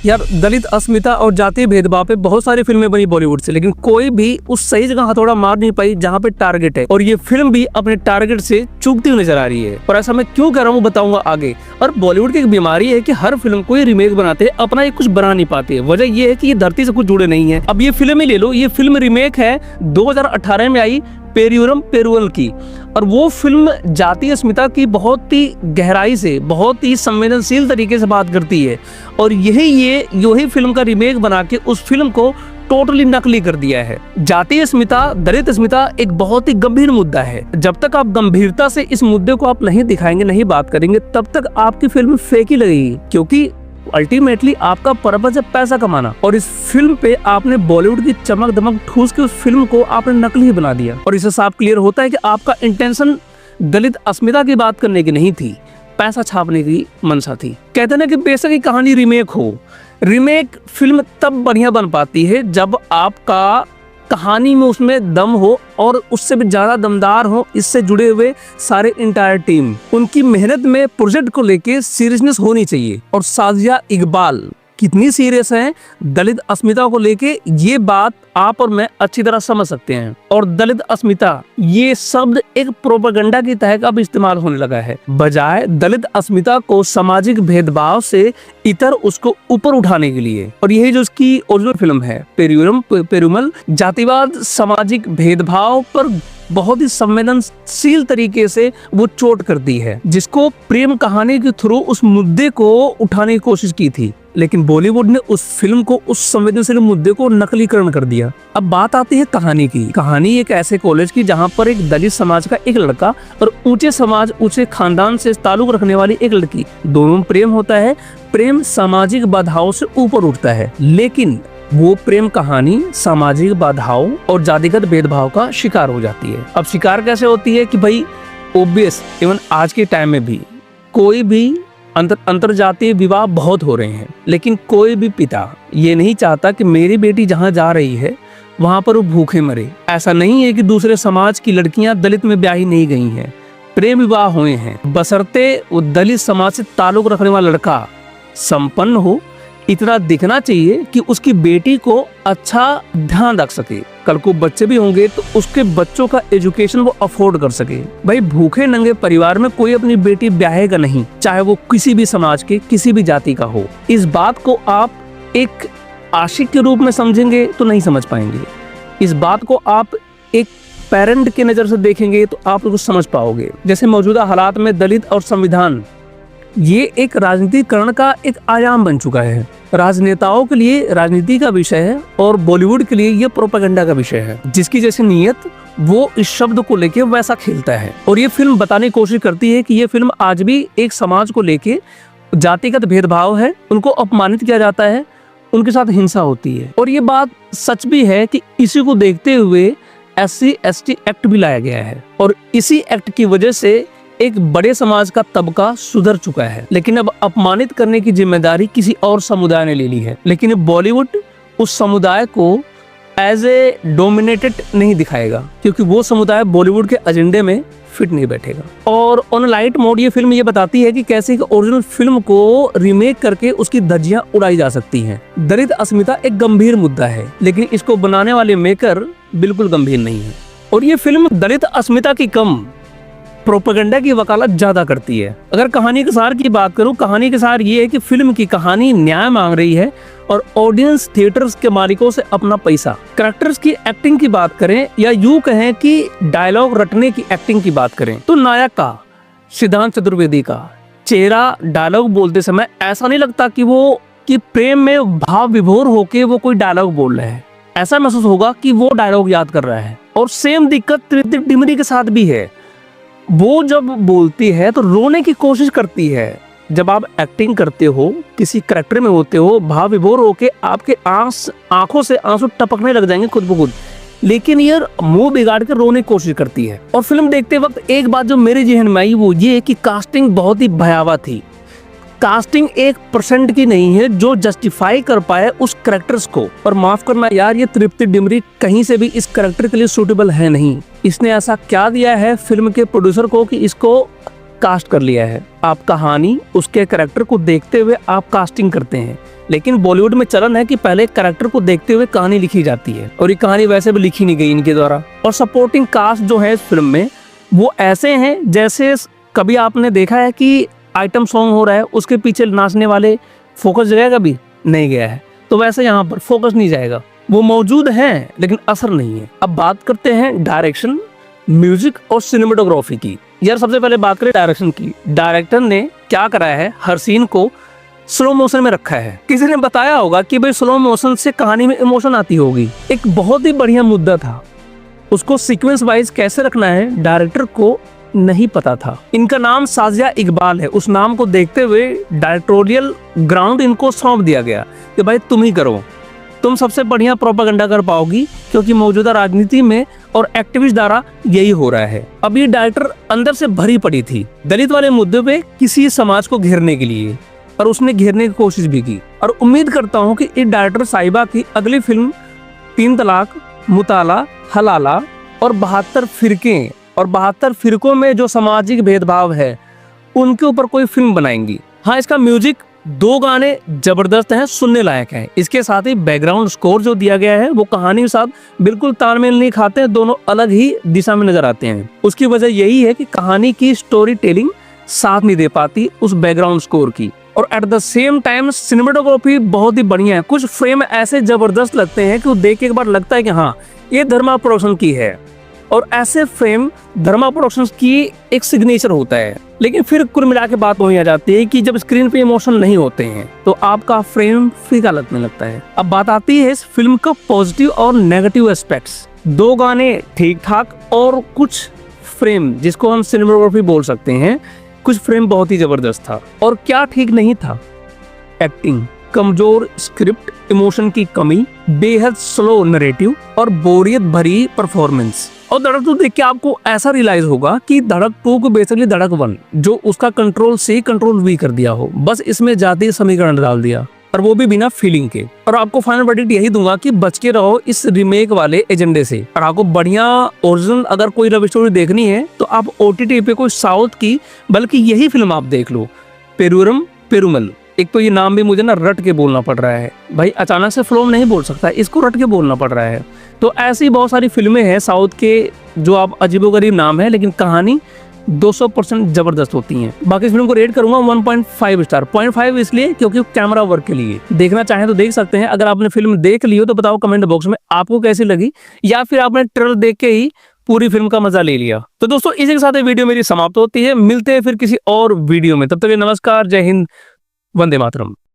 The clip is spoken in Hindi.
यार दलित अस्मिता और जातीय भेदभाव पे बहुत सारी फिल्में बनी बॉलीवुड से, लेकिन कोई भी उस सही जगह हथौड़ा मार नहीं पाई जहाँ पे टारगेट है। और ये फिल्म भी अपने टारगेट से चूकती हुई नजर आ रही है। और ऐसा मैं क्यों कह रहा हूँ बताऊंगा आगे। और बॉलीवुड की एक बीमारी है कि हर फिल्म को ये रीमेक बनाते हैं, अपना ये कुछ बना नहीं पाते। वजह ये है कि ये धरती से कुछ जुड़े नहीं है। अब ये फिल्म ही ले लो, ये फिल्म रीमेक है 2018 में आई पेरियोरम पेरुवल की। और वो फिल्म जातीय अस्मिता की बहुत ही गहराई से, बहुत ही संवेदनशील तरीके से बात करती है। और यही फिल्म का रीमेक बना के उस फिल्म को टोटली नकली कर दिया है। जातीय अस्मिता, दलित अस्मिता एक बहुत ही गंभीर मुद्दा है। जब तक आप गंभीरता से इस मुद्दे को आप नहीं दिखाएंगे, नहीं बात करेंगे, तब तक आपकी फिल्म फेक ही लगेगी। क्योंकि अल्टीमेटली आपका पर्पस है पैसा कमाना। और इस फिल्म पे आपने बॉलीवुड की चमक दमक ठूस के उस फिल्म को आपने नकली ही बना दिया। और इससे साफ क्लियर होता है कि आपका इंटेंशन दलित अस्मिता की बात करने की नहीं थी, पैसा छापने की मंशा थी। कहते ना कि बेशक ही कहानी रीमेक हो, रीमेक फिल्म तब बढ़िया बन पाती है जब आपका कहानी में उसमें दम हो और उससे भी ज्यादा दमदार हो इससे जुड़े हुए सारे इंटायर टीम। उनकी मेहनत में प्रोजेक्ट को लेके सीरियसनेस होनी चाहिए। और साजिया इकबाल कितनी सीरियस है दलित अस्मिता को लेके, ये बात आप और मैं अच्छी तरह समझ सकते हैं। और दलित अस्मिता ये शब्द एक प्रोपेगेंडा की तहत अब इस्तेमाल होने लगा है। बजाय दलित अस्मिता को सामाजिक भेदभाव से इतर उसको ऊपर उठाने के लिए। और यही जो उसकी ओरिजिनल फिल्म है पेरियोरम पेरुमल, जातिवाद सामाजिक भेदभाव पर बहुत ही संवेदनशील तरीके से वो चोट करती है, जिसको प्रेम कहानी के थ्रू उस मुद्दे को उठाने की कोशिश की थी। लेकिन बॉलीवुड ने उस फिल्म को, उस संवेदनशील मुद्दे को नकलीकरण कर दिया। अब बात आती है कहानी की। कहानी एक ऐसे कॉलेज की जहां पर एक दलित समाज का एक लड़का और ऊंचे समाज, ऊंचे खानदान से ताल्लुक रखने वाली एक लड़की, दोनों में प्रेम होता है। प्रेम सामाजिक बाधाओं से ऊपर उठता है, लेकिन वो प्रेम कहानी सामाजिक बाधाओं और जातिगत भेदभाव का शिकार हो जाती है। अब शिकार कैसे होती है कि भाई ओब्वियस, इवन आज के टाइम में भी कोई भी अंतर जातीय विवाह बहुत हो रहे हैं, लेकिन कोई भी पिता ये नहीं चाहता कि मेरी बेटी जहाँ जा रही है वहां पर वो भूखे मरे। ऐसा नहीं है कि दूसरे समाज की लड़कियां दलित में ब्याही नहीं गई हैं, प्रेम विवाह हुए हैं, बशर्ते वो दलित समाज से ताल्लुक रखने वाला लड़का संपन्न हो, इतना दिखना चाहिए कि उसकी बेटी को अच्छा ध्यान रख सके। कल को बच्चे भी होंगे तो उसके बच्चों का एजुकेशन वो अफोर्ड कर सके। भाई भूखे नंगे परिवार में कोई अपनी बेटी ब्याहेगा नहीं, चाहे वो किसी भी समाज के, किसी भी जाति का हो। इस बात को आप एक आशिक के रूप में समझेंगे तो नहीं समझ पाएंगे। इस बात को आप एक पेरेंट के नजर से देखेंगे तो आप लोग समझ पाओगे। जैसे मौजूदा हालात में दलित और संविधान, ये एक राजनीतिकरण का एक आयाम बन चुका है। राजनेताओं के लिए राजनीति का विषय है और बॉलीवुड के लिए ये प्रोपेगेंडा का विषय है। जिसकी जैसी नीयत वो इस शब्द को लेके वैसा खेलता है। और ये फिल्म बताने की कोशिश करती है कि ये फिल्म आज भी एक समाज को लेके जातिगत भेदभाव है, उनको अपमानित किया जाता है, उनके साथ हिंसा होती है। और ये बात सच भी है कि इसी को देखते हुए SC/ST एक्ट भी लाया गया है। और इसी एक्ट की वजह से एक बड़े समाज का तबका सुधर चुका है। लेकिन अब अपमानित करने की जिम्मेदारी किसी और समुदाय ने ले ली है। लेकिन बॉलीवुड उस समुदाय को एज ए डोमिनेटेड नहीं दिखाएगा, क्योंकि वो समुदाय बॉलीवुड के एजेंडे में फिट नहीं बैठेगा। और ऑन लाइट मोड ये फिल्म ये बताती है कि कैसे ओरिजिनल फिल्म को रीमेक करके उसकी धज्जियां उड़ाई जा सकती हैं। दलित अस्मिता एक गंभीर मुद्दा है, लेकिन इसको बनाने वाले मेकर बिल्कुल गंभीर नहीं है। और ये फिल्म दलित अस्मिता की कम प्रोपेगेंडा की वकालत ज्यादा करती है। अगर कहानी के सार की बात करूं, कहानी के सार ये है कि फिल्म की कहानी न्याय मांग रही है और ऑडियंस थिएटर्स के मालिकों से अपना पैसा। कैरेक्टर्स की एक्टिंग की बात करें या यूं कहें कि डायलॉग रटने की एक्टिंग की बात करें तो नायक का, सिद्धांत चतुर्वेदी का चेहरा डायलॉग बोलते समय ऐसा नहीं लगता कि प्रेम में भाव विभोर होके वो कोई डायलॉग बोल रहा है। ऐसा महसूस होगा कि वो डायलॉग याद कर रहा है। और सेम दिक्कत तृप्ति डिमरी के साथ भी है। वो जब बोलती है तो रोने की कोशिश करती है। जब आप एक्टिंग करते हो, किसी करैक्टर में होते हो, भाव विभोर होके आपके आंखों से आंसू टपकने लग जाएंगे खुद ब खुद, लेकिन ये मुंह बिगाड़ कर रोने की कोशिश करती है। और फिल्म देखते वक्त एक बात जो मेरे जहन में आई वो ये कि कास्टिंग बहुत ही भयावह थी। कास्टिंग 1% की नहीं है जो जस्टिफाई कर पाए उस कैरेक्टर्स को। और माफ करना यार, ये तृप्ति डिमरी कहीं से भी इस कैरेक्टर के लिए सूटेबल है नहीं। इसने ऐसा क्या दिया है फिल्म के प्रोड्यूसर को कि इसको कास्ट कर लिया है। आप कहानी, उसके कैरेक्टर को देखते हुए आप कास्टिंग करते हैं, लेकिन बॉलीवुड में चलन है कि पहले कैरेक्टर को देखते हुए कहानी लिखी जाती है, और ये कहानी वैसे भी लिखी नहीं गई इनके द्वारा। और सपोर्टिंग कास्ट जो है इस फिल्म में वो ऐसे हैं जैसे कभी आपने देखा है कि आइटम सॉन्ग हो रहा है, उसके पीछे नाचने वाले फोकस गया, कभी नहीं गया है। तो वैसे यहाँ पर फोकस नहीं जाएगा, वो मौजूद हैं लेकिन असर नहीं है। अब बात करते हैं डायरेक्शन, म्यूजिक और सिनेमेटोग्राफी की। यार सबसे पहले बात करें डायरेक्शन की। डायरेक्टर ने क्या करा है, हर सीन को स्लो मोशन में रखा है। किसी ने बताया होगा कि भाई स्लो मोशन से कहानी में इमोशन आती होगी, एक बहुत ही बढ़िया मुद्दा था। उसको सीक्वेंस वाइज कैसे रखना है डायरेक्टर को नहीं पता था। इनका नाम साजिया इकबाल है, उस नाम को देखते हुए डायरेक्टोरियल ग्राउंड इनको सौंप दिया गया कि भाई तुम ही करो, तुम सबसे बढ़िया प्रोपेगेंडा कर पाओगी, क्योंकि मौजूदा राजनीति में और एक्टिविस्ट द्वारा यही हो रहा है। अब ये डायरेक्टर अंदर से भरी पड़ी थी दलित वाले मुद्दे पे किसी समाज को घेरने के लिए, और उसने घेरने की कोशिश भी की। और उम्मीद करता हूँ कि इस डायरेक्टर साहिबा की अगली फिल्म 3 तलाक, मुताला, हलाला और 72 फिरके, और 72 फिरकों में जो सामाजिक भेदभाव है उनके ऊपर कोई फिल्म बनाएंगी। हाँ, इसका म्यूजिक 2 गाने जबरदस्त हैं, सुनने लायक हैं। इसके साथ ही बैकग्राउंड स्कोर जो दिया गया है वो कहानी के साथ बिल्कुल तालमेल नहीं खाते हैं, दोनों अलग ही दिशा में नजर आते हैं। उसकी वजह यही है कि कहानी की स्टोरी टेलिंग साथ नहीं दे पाती उस बैकग्राउंड स्कोर की। और at the same time cinematography बहुत ही बढ़िया है। कुछ फ्रेम ऐसे जबरदस्त लगते हैं कि वो देख के एक बार लगता है कि हाँ ये धर्मा प्रोडक्शन की है, और ऐसे फ्रेम धर्मा प्रोडक्शंस की एक सिग्नेचर होता है। लेकिन फिर कुल मिला के बात वही आ जाती है कि जब स्क्रीन पे इमोशन नहीं होते हैं तो आपका फ्रेम फीका लगने लगता है। अब बात आती है इस फिल्म का पॉजिटिव और नेगेटिव एस्पेक्ट्स। 2 गाने ठीक ठाक, और कुछ फ्रेम जिसको हम सिनेमेटोग्राफी बोल सकते हैं, कुछ फ्रेम बहुत ही जबरदस्त था। और क्या ठीक नहीं था, एक्टिंग, कमजोर स्क्रिप्ट, इमोशन की कमी, बेहद स्लो नरेटिव और बोरियत भरी परफॉर्मेंस। और धड़क 2 देख के आपको ऐसा रियलाइज होगा कि धड़क 2 को बेसिकली धड़क 1 जो उसका कंट्रोल से कंट्रोल भी कर दिया हो, बस इसमें जाती समीकरण डाल दिया, और वो भी बिना फीलिंग के। और आपको फाइनल वर्डिक्ट यही दूंगा कि बच के रहो इस रीमेक वाले एजेंडे से। और आपको बढ़िया ओरिजिनल अगर कोई लव स्टोरी देखनी है तो आप OTT पे कोई साउथ की बल्कि यही फिल्म आप देख लो, पेरुरम पेरुमल। एक तो ये नाम भी मुझे ना रट के बोलना पड़ रहा है भाई, अचानक से फ्लो नहीं बोल सकता, इसको रट के बोलना पड़ रहा है। तो ऐसी बहुत सारी फिल्में हैं साउथ के जो आप अजीबोगरीब नाम है, लेकिन कहानी 200% जबरदस्त होती हैं। बाकी इस फिल्म को रेट करूंगा 1.5 स्टार। 0.5 इसलिए क्योंकि कैमरा वर्क के लिए। देखना चाहें तो देख सकते हैं। अगर आपने फिल्म देख ली हो तो बताओ कमेंट बॉक्स में आपको कैसी लगी, या फिर आपने ट्रेलर देख के ही पूरी फिल्म का मजा ले लिया। तो दोस्तों इसी के साथ ये वीडियो मेरी समाप्त होती है। मिलते हैं फिर किसी और वीडियो में, तब तक नमस्कार, जय हिंद, वंदे मातरम।